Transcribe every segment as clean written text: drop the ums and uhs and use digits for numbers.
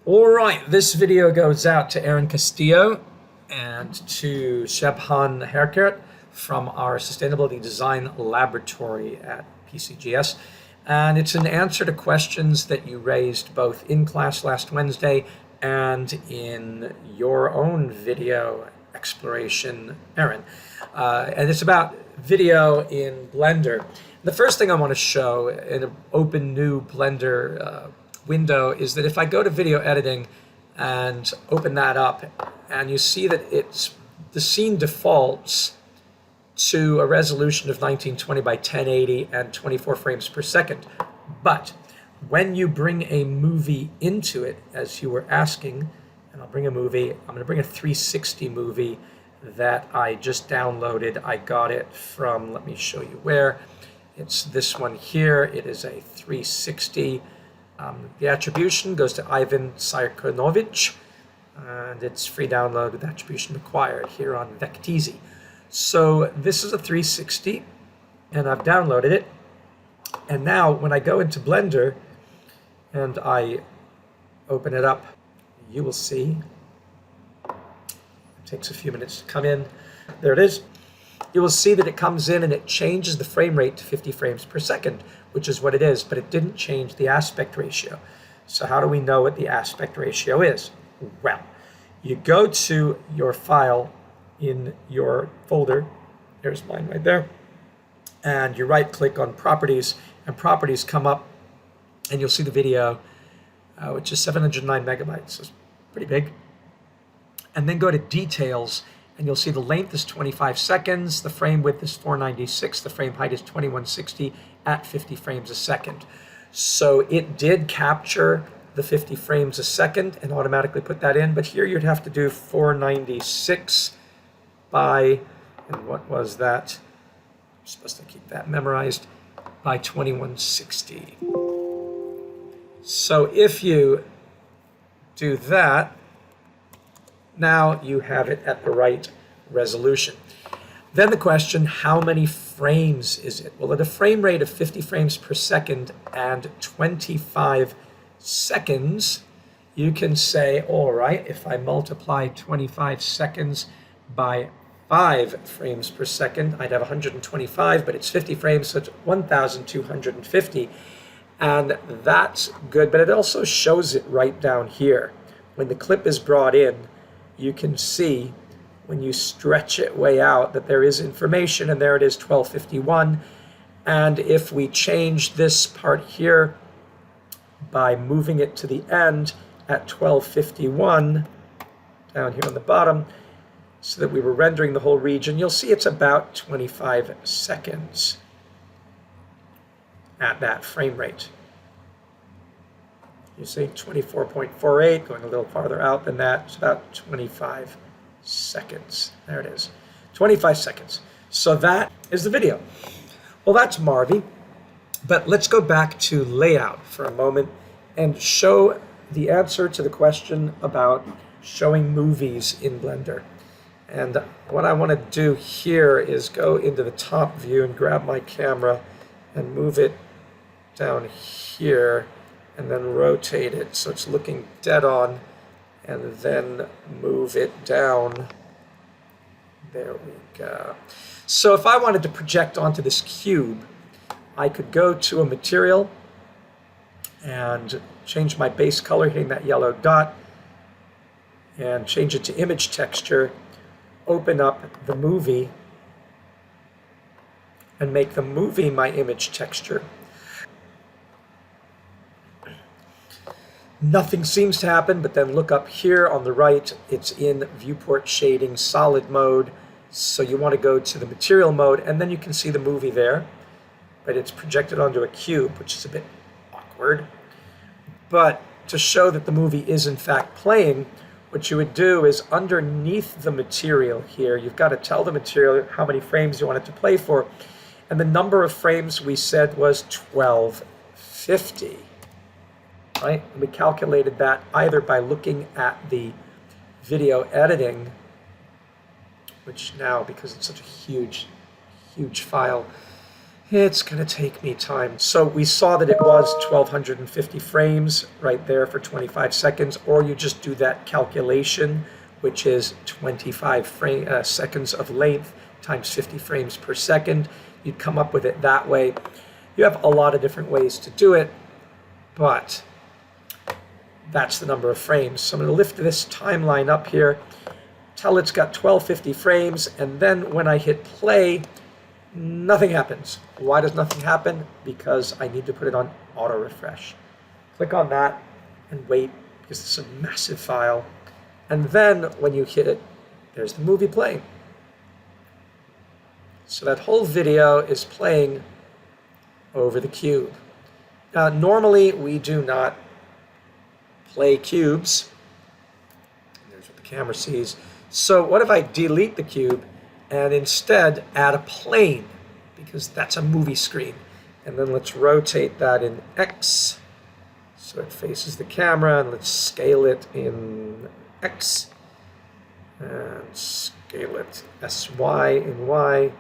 All right, this video goes out to Aaron Castillo and to Shebhan Haircut from our Sustainability Design Laboratory at PCGS. And it's an answer to questions that you raised both in class last Wednesday and in your own video exploration, Aaron. And it's about video in Blender. The first thing I want to show in an open new Blender window is that if I go to video editing and open that up, and you see that the scene defaults to a resolution of 1920 by 1080 and 24 frames per second. But when you bring a movie into it, as you were asking, and I'll bring a movie, I'm going to bring a 360 movie that I just downloaded. I got it from, let me show you where. It's this one here. It is a 360. The attribution goes to Ivan Sarkonovich, and it's free download with attribution required here on Vecteezy. So this is a 360, and I've downloaded it. And now when I go into Blender and I open it up, you will see, it takes a few minutes to come in. There it is. You will see that it comes in and it changes the frame rate to 50 frames per second, which is what it is, but it didn't change the aspect ratio. So how do we know what the aspect ratio is? Well, you go to your file in your folder, there's mine right there, and you right click on properties, and properties come up, and you'll see the video, which is 709 megabytes, so it's pretty big. And then go to details, and you'll see the length is 25 seconds, the frame width is 496, the frame height is 2160 at 50 frames a second. So it did capture the 50 frames a second and automatically put that in, but here you'd have to do 496 by, and what was that? I'm supposed to keep that memorized, by 2160. So if you do that, now you have it at the right resolution. Then the question, how many frames is it? Well, at a frame rate of 50 frames per second and 25 seconds, you can say, all right, if I multiply 25 seconds by 5 frames per second, I'd have 125, but it's 50 frames, so it's 1,250. And that's good, but it also shows it right down here. When the clip is brought in, you can see when you stretch it way out that there is information, and there it is, 1251. And if we change this part here by moving it to the end at 1251, down here on the bottom, so that we were rendering the whole region, you'll see it's about 25 seconds at that frame rate. You see 24.48, going a little farther out than that, it's about 25 seconds. There it is, 25 seconds. So that is the video. Well, that's Marvy, but let's go back to layout for a moment and show the answer to the question about showing movies in Blender. And what I want to do here is go into the top view and grab my camera and move it down here, and then rotate it so it's looking dead on, and then move it down. There we go. So if I wanted to project onto this cube, I could go to a material and change my base color, hitting that yellow dot, and change it to image texture, open up the movie, and make the movie my image texture. Nothing seems to happen, but then look up here on the right, it's in viewport shading solid mode. So you want to go to the material mode, and then you can see the movie there, but it's projected onto a cube, which is a bit awkward. But to show that the movie is in fact playing, what you would do is underneath the material here, you've got to tell the material how many frames you want it to play for. And the number of frames we said was 1250. Right? And we calculated that either by looking at the video editing, which now, because it's such a huge file, It's going to take me time. So we saw that it was 1250 frames right there for 25 seconds, or you just do that calculation, which is 25 seconds of length times 50 frames per second. You'd come up with it that way. You have a lot of different ways to do it, but that's the number of frames. So I'm going to lift this timeline up here, tell it's got 1250 frames, and then when I hit play, nothing happens. Why does nothing happen? Because I need to put it on auto refresh. Click on that and wait, because it's a massive file. And then when you hit it, there's the movie playing. So that whole video is playing over the cube. Now, normally we do not play cubes. There's what the camera sees. So what if I delete the cube and instead add a plane, because that's a movie screen. And then let's rotate that in X so it faces the camera, and let's scale it in X and scale it SY in Y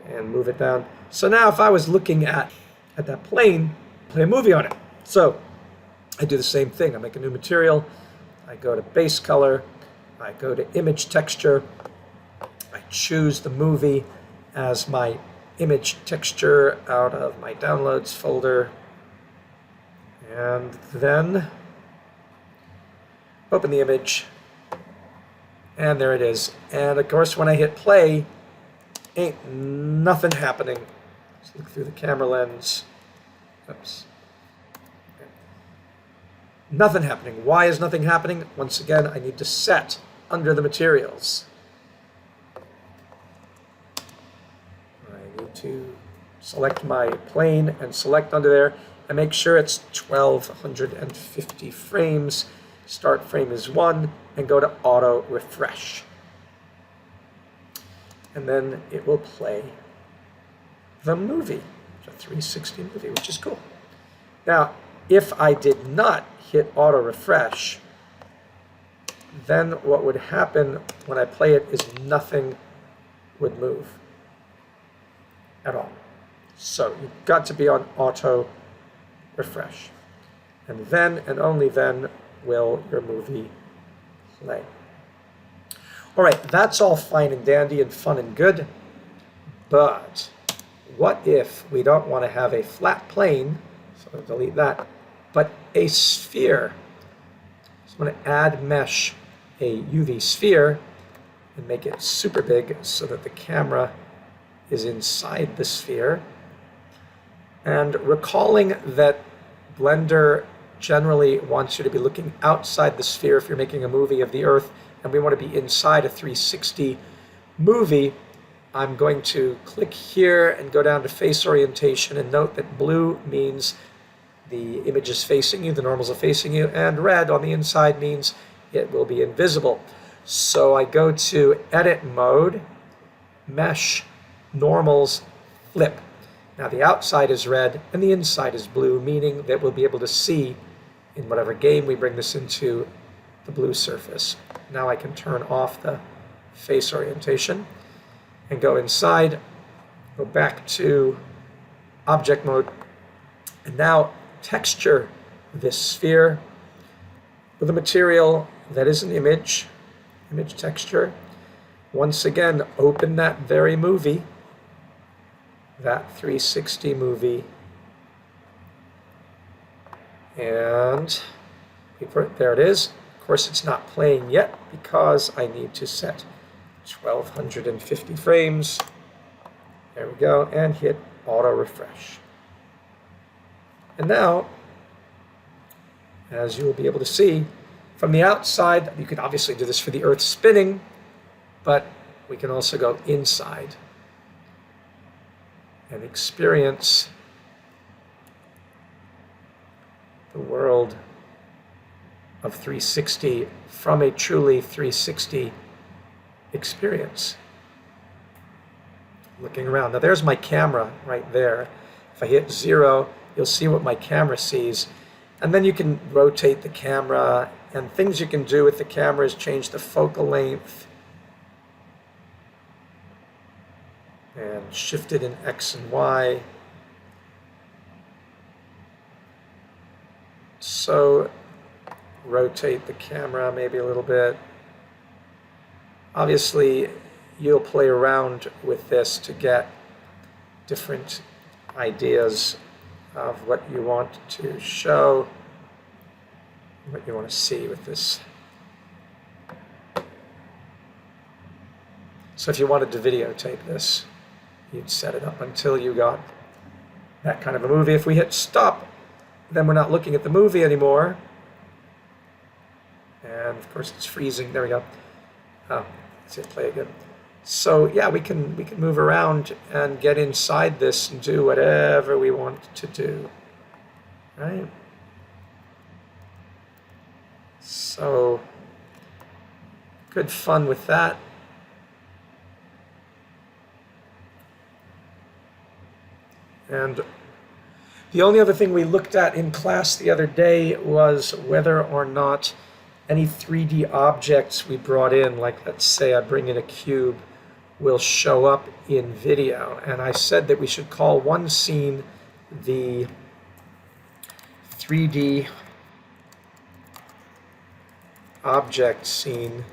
and move it down. So now if I was looking at that plane, play a movie on it. So I do the same thing. I make a new material, I go to base color, I go to image texture, I choose the movie as my image texture out of my downloads folder, and then open the image, and there it is. And of course when I hit play, ain't nothing happening. Let's look through the camera lens. Oops. Nothing happening. Why is nothing happening? Once again, I need to set under the materials. I need to select my plane and select under there and make sure it's 1250 frames. Start frame is 1 and go to auto refresh. And then it will play the movie. It's a 360 movie, which is cool. Now, if I did not hit auto refresh, then what would happen when I play it is nothing would move at all. So you've got to be on auto refresh. And then and only then will your movie play. All right, that's all fine and dandy and fun and good, but what if we don't want to have a flat plane, so I'll delete that, but a sphere? So I'm going to add mesh a UV sphere and make it super big so that the camera is inside the sphere. And recalling that Blender generally wants you to be looking outside the sphere if you're making a movie of the Earth, and we want to be inside a 360 movie, I'm going to click here and go down to face orientation, and note that blue means the image is facing you, the normals are facing you, and red on the inside means it will be invisible. So I go to edit mode, mesh, normals, flip. Now the outside is red and the inside is blue, meaning that we'll be able to see in whatever game we bring this into the blue surface. Now I can turn off the face orientation and go inside, go back to object mode, and now texture this sphere with a material that is an image texture. Once again, open that very movie, that 360 movie, and there it is. Of course, it's not playing yet because I need to set 1250 frames. There we go, and hit auto refresh. And now, as you will be able to see, from the outside, you could obviously do this for the Earth spinning, but we can also go inside and experience the world of 360 from a truly 360 experience. Looking around. Now there's my camera right there. If I hit 0, you'll see what my camera sees. And then you can rotate the camera, and things you can do with the camera is change the focal length. and shift it in X and Y. So rotate the camera maybe a little bit. Obviously, you'll play around with this to get different ideas of what you want to show, what you want to see with this. So if you wanted to videotape this, you'd set it up until you got that kind of a movie. If we hit stop, then we're not looking at the movie anymore. And of course it's freezing. There we go. Oh, let's hit play again. So yeah, we can move around and get inside this and do whatever we want to do. Right? So good fun with that. And the only other thing we looked at in class the other day was whether or not any 3D objects we brought in, like let's say I bring in a cube, will show up in video. And I said that we should call one scene the 3D object scene.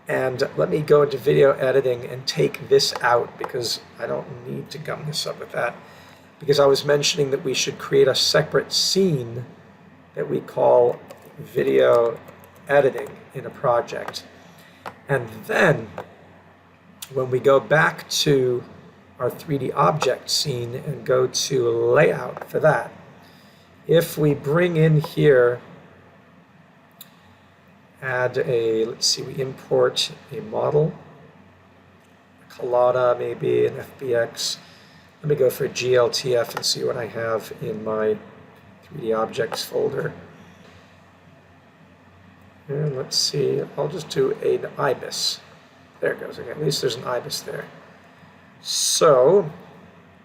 And let me go into video editing and take this out because I don't need to gum this up with that. Because I was mentioning that we should create a separate scene that we call video editing in a project. And then when we go back to our 3D object scene and go to layout for that, if we bring in here, add a, let's see, we import a model, a collada maybe, an FBX. Let me go for GLTF and see what I have in my 3D objects folder. And let's see, I'll just do an ibis. There it goes again. At least there's an ibis there. So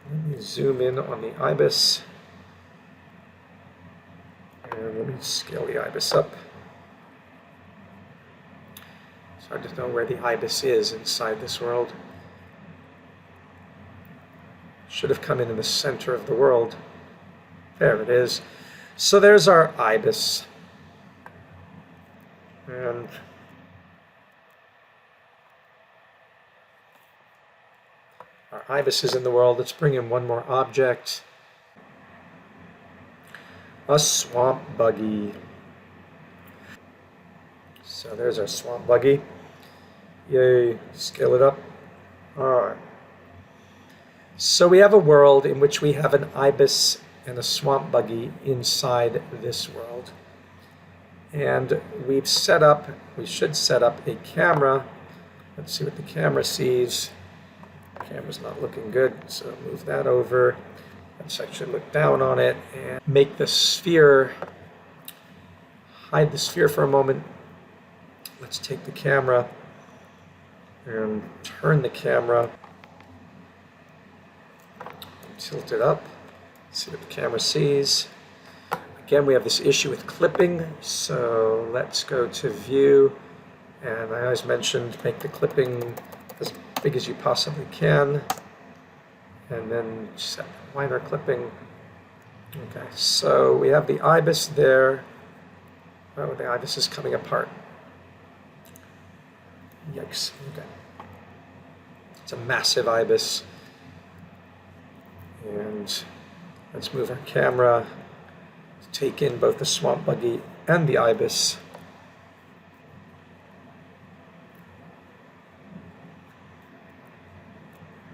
let me zoom in on the ibis. And let me scale the ibis up. It's hard to know where the ibis is inside this world. Should have come in the center of the world. There it is. So there's our ibis. And our ibis is in the world. Let's bring in one more object. A swamp buggy. So there's our swamp buggy. Yay, scale it up. All right. So we have a world in which we have an ibis and a swamp buggy inside this world. And we've set up, we should set up a camera. Let's see what the camera sees. The camera's not looking good, so move that over. Let's actually look down on it and make the sphere, hide the sphere for a moment. Let's take the camera and turn the camera. Tilt it up, see what the camera sees. Again, we have this issue with clipping, so let's go to view. And I always mentioned make the clipping as big as you possibly can. And then set minor clipping. Okay, so we have the ibis there. Oh, the ibis is coming apart. Yikes, okay. It's a massive ibis. And let's move our camera to take in both the swamp buggy and the ibis.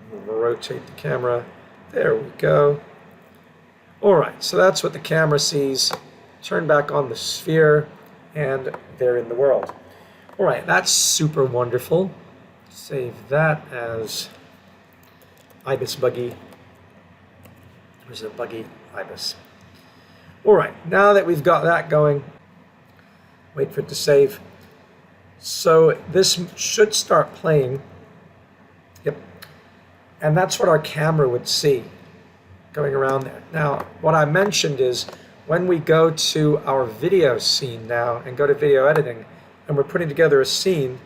We'll rotate the camera. There we go. All right, so that's what the camera sees. Turn back on the sphere, and they're in the world. All right, that's super wonderful. Save that as ibis buggy. There's a buggy ibis. All right, now that we've got that going, wait for it to save. So this should start playing. Yep. And that's what our camera would see going around there. Now, what I mentioned is when we go to our video scene now and go to video editing and we're putting together a scene,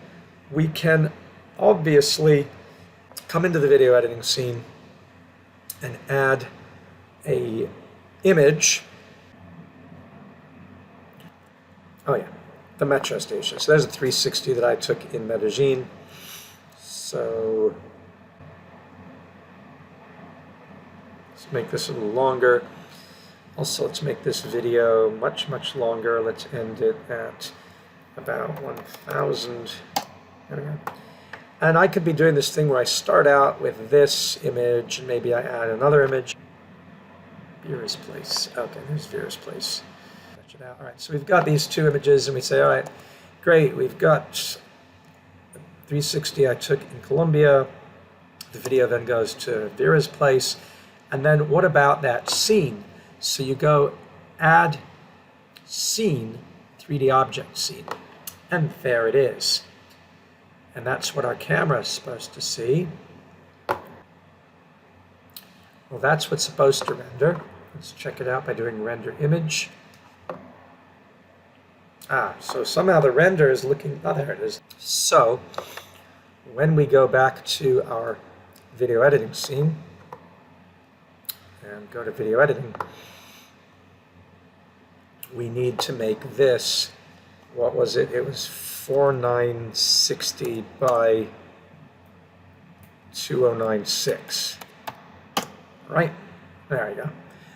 we can obviously come into the video editing scene and add a image. Oh yeah, the metro station. So there's a 360 that I took in Medellin. So let's make this a little longer. Also, let's make this video much, much longer. Let's end it at about 1,000. There we go. And I could be doing this thing where I start out with this image, and maybe I add another image. Vera's Place. Okay, there's Vera's Place. Stretch it out. All right, so we've got these two images, and we say, all right, great, we've got 360 I took in Colombia. The video then goes to Vera's Place. And then what about that scene? So you go add scene, 3D object scene. And there it is. And that's what our camera is supposed to see. Well, that's what's supposed to render. Let's check it out by doing render image. So somehow the render is looking, oh, there it is. So when we go back to our video editing scene and go to video editing, we need to make this, what was it? It was 4960 by 2096. Right? There you go.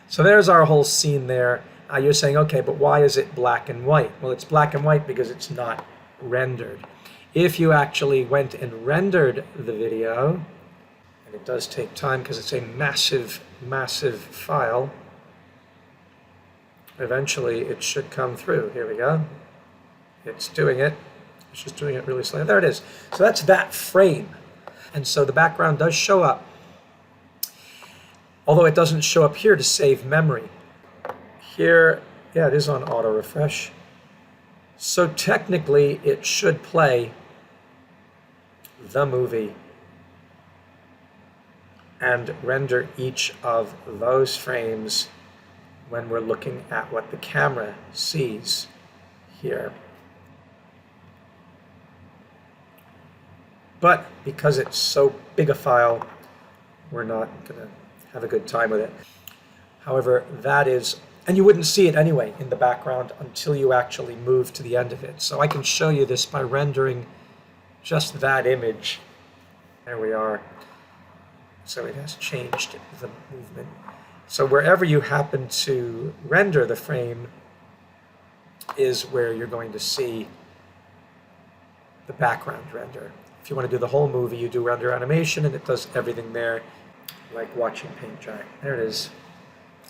So there's our whole scene there. You're saying, okay, but why is it black and white? Well, it's black and white because it's not rendered. If you actually went and rendered the video, and it does take time because it's a massive, massive file, eventually it should come through. Here we go. It's doing it. It's just doing it really slowly. There it is. So that's that frame. And so the background does show up, although it doesn't show up here to save memory. Here, yeah, it is on auto refresh. So technically it should play the movie and render each of those frames when we're looking at what the camera sees here. But because it's so big a file, we're not going to have a good time with it. However, that is, and you wouldn't see it anyway in the background until you actually move to the end of it. So I can show you this by rendering just that image. There we are. So it has changed the movement. So wherever you happen to render the frame is where you're going to see the background render. If you want to do the whole movie, you do render animation, and it does everything there, like watching paint dry. There it is.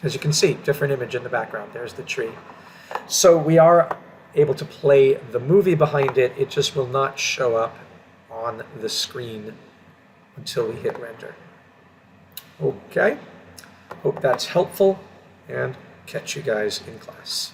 As you can see, different image in the background. There's the tree. So we are able to play the movie behind it. It just will not show up on the screen until we hit render. Okay. Hope that's helpful, and catch you guys in class.